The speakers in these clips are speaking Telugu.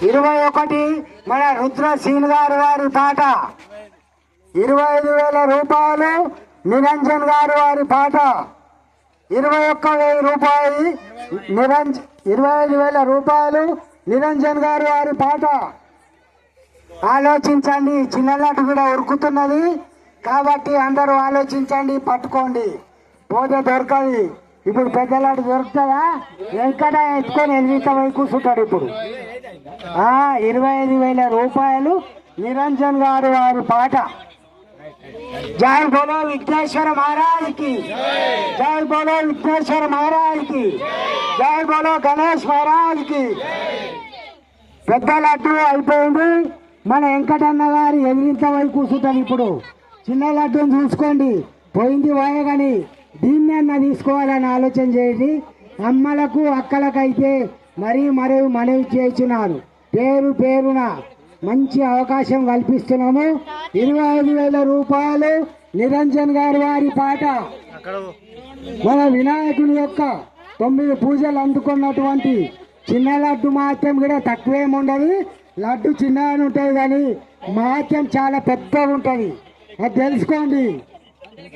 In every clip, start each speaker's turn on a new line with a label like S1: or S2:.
S1: 21 మన రుద్రసీన్ గారు వారి పాట 25,000 రూపాయలు నిరంజన్ గారు వారి పాట 21,000 రూపాయలు 25,000 రూపాయలు నిరంజన్ గారు వారి పాట. ఆలోచించండి, చిన్నలాట కూడా ఉరుకుతున్నది కాబట్టి అందరూ ఆలోచించండి, పట్టుకోండి, పోతే దొరకది. ఇప్పుడు పెద్దలాట దొరుకుతుందా? వెంకట ఎత్తుకొని ఎనిమిది పోయి కూర్చుంటాడు. ఇప్పుడు 25,000 రూపాయలు నిరంజన్ గారు వారి పాట. జై బోలో విఘ్నేశ్వర మహారాజ్ కి, జై బోలో విఘ్నేశ్వర మహారాజ్ కి, జై బోలో గణేష్ మహారాజ్ కి. పెద్ద లడ్డు అయిపోయింది. మన వెంకటన్న గారు ఎదిరింత పోయి కూర్చుంటారు. ఇప్పుడు చిన్న లడ్డూని చూసుకోండి, పోయింది పోయగాని దీన్ని అన్న తీసుకోవాలని ఆలోచన చేయండి. అమ్మలకు అక్కలకైతే మరీ మనవి చేస్తున్నారు. పేరు పేరున మంచి అవకాశం కల్పిస్తున్నాము. 25,000 రూపాయలు నిరంజన్ గారు వారి పాట. మన వినాయకుని యొక్క 9 పూజలు అందుకున్నటువంటి చిన్న లడ్డు మహత్యం కూడా తక్కువేముండదు. లడ్డు చిన్నగానే ఉంటుంది కానీ మహత్యం చాలా పెద్దగా ఉంటుంది, అది తెలుసుకోండి.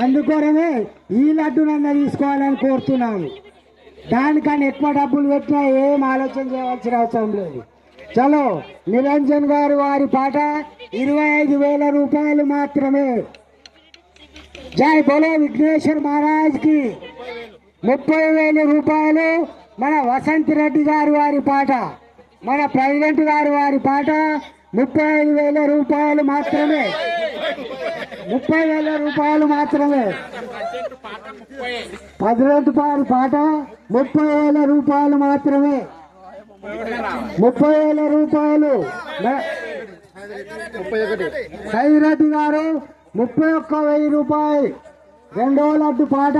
S1: అందుకోసమే ఈ లడ్డునన్నా తీసుకోవాలని కోరుతున్నాను. దానికన్నా ఎక్కువ డబ్బులు పెట్టినా ఏం ఆలోచన చేయవలసిన అవసరం లేదు. చలో, నిరంజన్ గారు వారి పాట 25,000 రూపాయలు మాత్రమే. జై బోలో విఘ్నేశ్వర్ మహారాజ్ కి. 30,000 రూపాయలు మన వసంత్ రెడ్డి గారు వారి పాట. మన ప్రెసిడెంట్ గారు వారి పాట 35,000 రూపాయలు మాత్రమే. 30,000 రూపాయలు మాత్రమే. ప్రెసిడెంట్ గారి పాట 30,000 రూపాయలు మాత్రమే. 30,000 రూపాయలు. సైరెడ్డి గారు 31,000 రూపాయలు. రెండో లడ్డు పాట.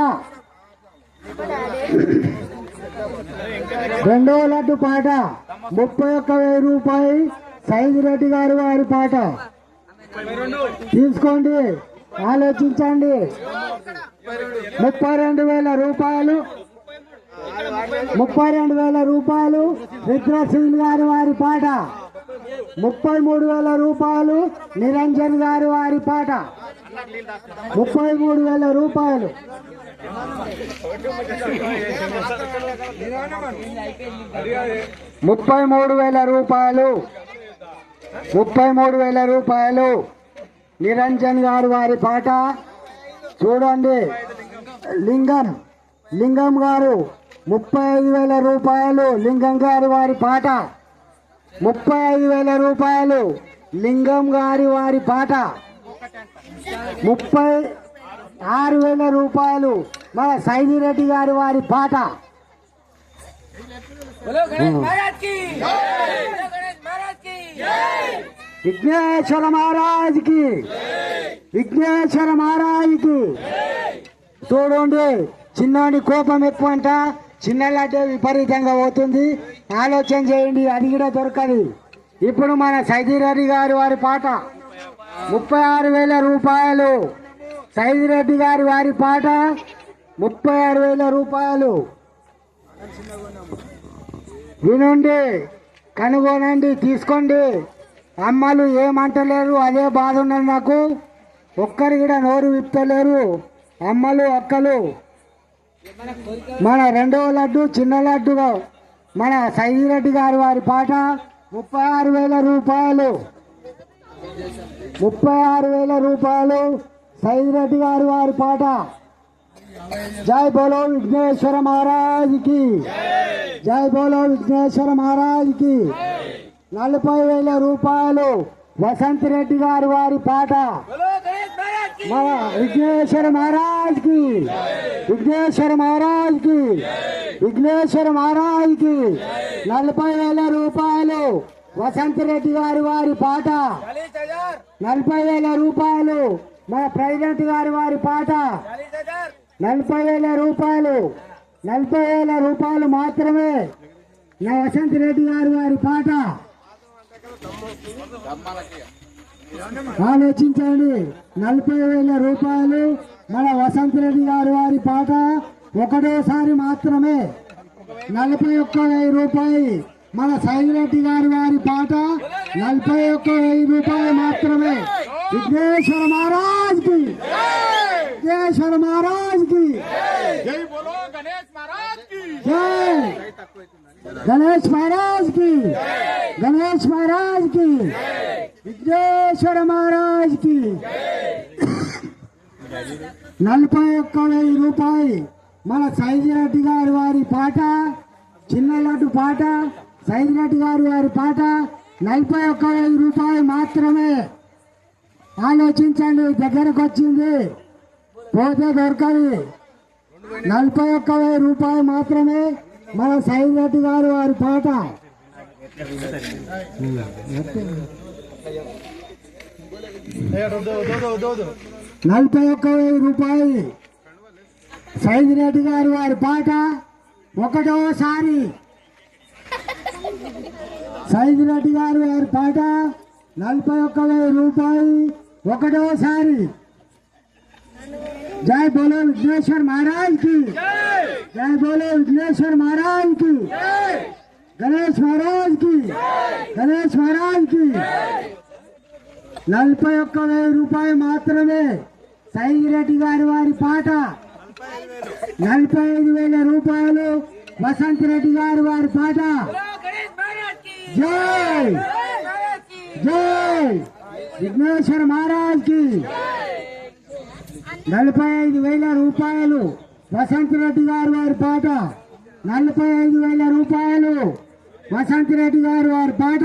S1: రెండో లడ్డు పాట 31,000 రూపాయలు. సైరెడ్డి గారు వారి పాట తీసుకోండి, ఆలోచించండి. 32,000 రూపాయలు. 32,000 రూపాయలు రుద్రసీన్ గారు వారి పాట. 33,000 రూపాయలు నిరంజన్ గారు వారి పాట. 33,000 రూపాయలు. 33,000 రూపాయలు. 33,000 రూపాయలు నిరంజన్ గారు వారి పాట. చూడండి, లింగం గారు 35,000 రూపాయలు లింగం గారి వారి పాట. 35,000 రూపాయలు లింగం గారి వారి పాట. 36,000 రూపాయలు మన సైదిరెడ్డి గారి వారి పాట. విఘ్నేశ్వర మహారాజ్ కి, విఘ్నేశ్వర మహారాజ్ కి. చూడండి, చిన్నోడి కోపం ఎక్కువ అంట, చిన్న లడ్డే విపరీతంగా పోతుంది. ఆలోచన చేయండి, అది కూడా దొరకదు. ఇప్పుడు మన సైదిరెడ్డి గారి వారి పాట 36,000 రూపాయలు. సైదిరెడ్డి గారి వారి పాట 36,000 రూపాయలు. వినండి, కనుగొనండి, తీసుకోండి. అమ్మలు ఏమంటలేరు, అదే బాధ ఉన్నది నాకు. ఒక్కరు కూడా నోరు విప్పలేరు అమ్మలు అక్కలు. మన రెండవ లడ్డు చిన్న లడ్డుగా మన సైదిరెడ్డి గారి వారి పాట 36,000 రూపాయలు. 36,000 రూపాయలు సైదిరెడ్డి గారి వారి పాట. జై బోలో విఘ్నేశ్వర మహారాజ్ కి, జై బోలో విఘ్నేశ్వర మహారాజ్ కి. 40,000 రూపాయలు వసంత్ రెడ్డి గారి వారి పాట. మన విఘ్నేశ్వర మహారాజ్ కి, విఘ్నేశ్వర మహారాజ్ కి, విఘ్నేశ్వర మహారాజ్ కి. 40,000 రూపాయలు వసంత్ రెడ్డి గారి వారి పాట. 40,000 రూపాయలు మన ప్రెసిడెంట్ గారి వారి పాట. 40,000 రూపాయలు. 40,000 రూపాయలు మాత్రమే నా వసంత్ రెడ్డి గారి వారి పాట. ఆలోచించండి, 40,000 రూపాయలు మన వసంత్ రెడ్డి గారి వారి పాట. ఒకటోసారి మాత్రమే 41,000 రూపాయలు మన సైదిరెడ్డి గారి వారి పాట 41,000 రూపాయలు మాత్రమే. విఘ్నేశ్వర మహారాజ్ కి, విఘ్నేశ్వర మహారాజ్ కి
S2: జై బోలో గణేష్ మహారాజ్ కి
S1: జై, గణేష్ మహారాజ్ కి, గణేష్ మహారాజ్ కి, విఘ్నేశ్వర మహారాజ్ కి 41,000 రూపాయలు. మన సైదిరెడ్డి గారి వారి పాట, చిన్న లడ్డు పాట, సైదిరెడ్డి గారి వారి పాట 41,000 రూపాయలు మాత్రమే. ఆలోచించండి, దగ్గరకు వచ్చింది, పోతే దొరకదు. 41,000 రూపాయలు మాత్రమే మన సైదిరెడ్డి గారి వారి పాట. 41,000 రూపాయలు సైదిరెడ్డి గారి వారి పాట ఒకటోసారి. సైదిరెడ్డి గారి వారి పాట 41,000 రూపాయలు ఒకటోసారి. జై బోలో విఘ్నేశ్వర మహారాజ్ కి, జై బోలో విఘ్నేశ్వర మహారాజ్ కి, గణేష్ మహారాజ్ కి, గణేష్ మహారాజ్ కి 41,000 రూపాయలు మాత్రమే. సైదిరెడ్డి గారి వారి పాట 45,000 రూపాయలు. వసంత్ రెడ్డి గారి వారి పాట జై, జై విఘ్నేశ్వర మహారాజ్ కి 45,000 రూపాయలు. వసంత్ రెడ్డి గారి వారి పాట 45,000 రూపాయలు. వసంత్ రెడ్డి గారి వారి పాట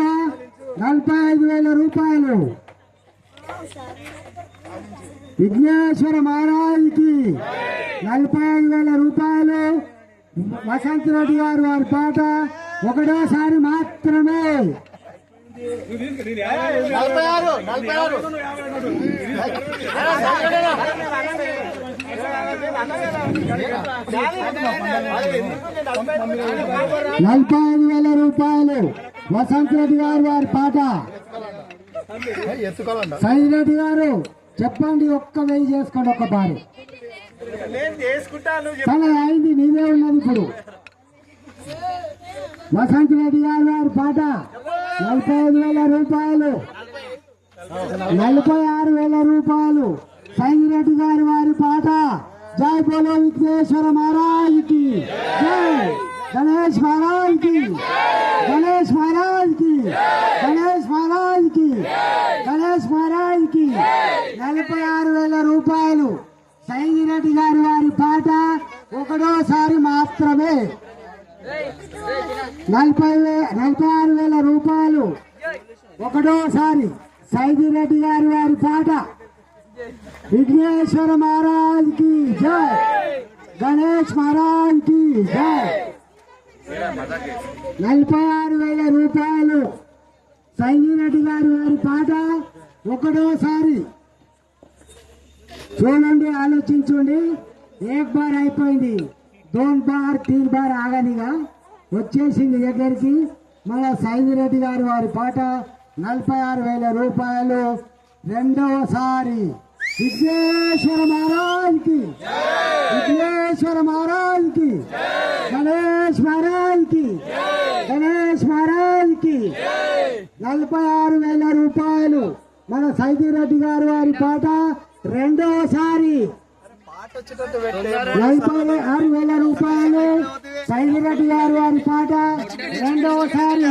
S1: 45,000 రూపాయలు. విఘ్నేశ్వర మహారాజ్ కి 45,000 రూపాయలు. వసంత్ రెడ్డి గారి వారి పాట ఒకటోసారి మాత్రమే. 45,000 రూపాయలు. వసంత్ రెడ్డి గారి వారి పాట. సైదిరెడ్డి గారు చెప్పండి, ఒక్క 1000 చేసుకోండి, ఒక్క పారి చాలా అయింది, నీదే ఉన్నది ఇప్పుడు. వసంత్ రెడ్డి గారి వారి పాట 45,000 రూపాయలు. 46,000 రూపాయలు. సైదిరెడ్డి గారి వారి పాట జై బోలో విఘ్నేశ్వర మహారాజ్ కి జై, గణేష్ మహారాజ్ కి, గణేష్ మహారాజ్ కి, గణేష్ మహారాజ్ కి, గణేష్ మహారాజ్ కి 46,000 రూపాయలు. సైదిరెడ్డి గారి వారి పాట ఒకటోసారి మాత్రమే. 46,000 రూపాయలు ఒకటోసారి. సైదిరెడ్డి గారి వారి పాట విఘ్నేశ్వర మహారాజ్ కి జై, గణేష్ మహారాజ్ కి జై 46,000 రూపాయలు. సైదిరెడ్డి గారి వారి పాట ఒకటోసారి. చూడండి, ఆలోచించండి. 1 బార్ అయిపోయింది, 2 బార్ 3 బార్ ఆగనిగా వచ్చేసింది దగ్గరికి. మన సైదిరెడ్డి గారి వారి పాట 46,000 రూపాయలు రెండోసారి. విఘ్నేశ్వర మహారాజ్ కి, విఘ్నేశ్వర మహారాజ్ కి, గణేష్ మహారాజ్ కి, గణేష్ మహారాజ్ కి 46,000 రూపాయలు. మన సైదిరెడ్డి గారి వారి పాట రెండోసారి. 46,000 రూపాయలు. సైదిరెడ్డి గారి వారి పాట రెండోసారి.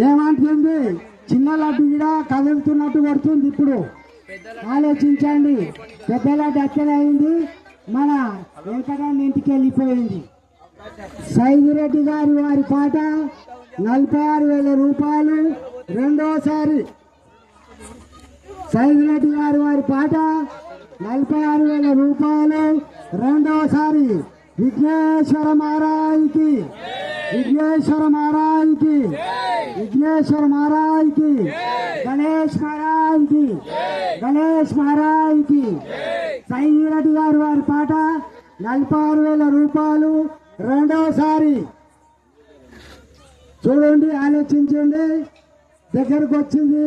S1: ఏమంటుంది, చిన్న లడ్డు కూడా కదులుతున్నట్టు పడుతుంది. ఇప్పుడు ఆలోచించండి, పెద్ద లడ్డు అయింది, మన వెంకటాన్ని ఇంటికి వెళ్ళిపోయింది. సైదిరెడ్డి గారి వారి పాట 46,000 రూపాయలు రెండోసారి. సైదిరెడ్డి గారి వారి పాట 46,000 రూపాయలు రెండోసారి. విఘ్నేశ్వర మహారాజ్ కి, విఘ్నేశ్వర మహారాజ్ కి, విఘ్నేశ్వర మహారాజ్ కి, గణేష్ మహారాజ్ కి, గణేష్ మహారాజ్ కి సైదిరెడ్డి గారి వారి పాట 46,000 రూపాయలు రెండోసారి. చూడండి, ఆలోచించండి, దగ్గరకు వచ్చింది,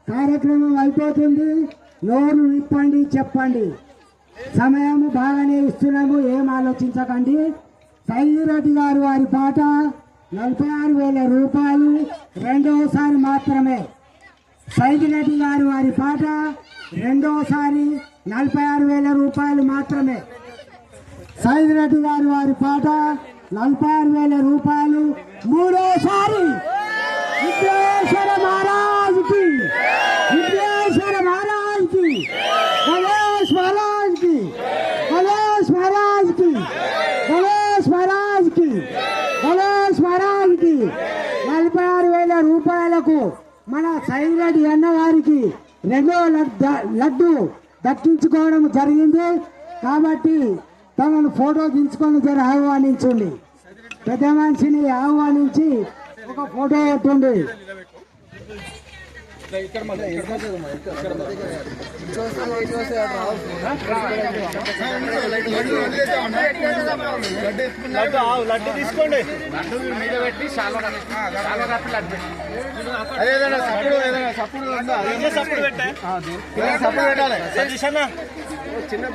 S1: కార్యక్రమం అయిపోతుంది. నోరు విప్పండి, చెప్పండి. సమయం బాగానే ఇస్తున్నాము, ఏం ఆలోచించకండి. సైదిరెడ్డి గారు వారి పాట 46,000 రూపాయలు రెండోసారి మాత్రమే. సైదిరెడ్డి గారు వారి పాట రెండోసారి 46,000 రూపాయలు మాత్రమే. సైదిరెడ్డి గారు వారి పాట 46,000 రూపాయలు మూడోసారి. విఘ్నేశ్వర మహారాజ్కి, విఘ్నేశ్వర మహారాజ్కి, గణేష్ మహారాజ్కి, గణేష్ మహారాజ్కి, గణేష్ మహారాజ్కి, గణేష్ మహారాజ్కి 46,000 రూపాయలకు మన సైదిరెడ్డి అన్న గారికి రెండో లడ్డు దక్కించుకోవడం జరిగింది. కాబట్టి తమను ఫోటో దించుకొని జర ఆహ్వానించండి. పెద్ద మనిషిని ఆహ్వానించి ఒక ఫోటో పెట్టండి.
S2: లడ్డు తీసుకోండి. మీద పెట్టి సప్పుడు పెట్టాలి. చిన్న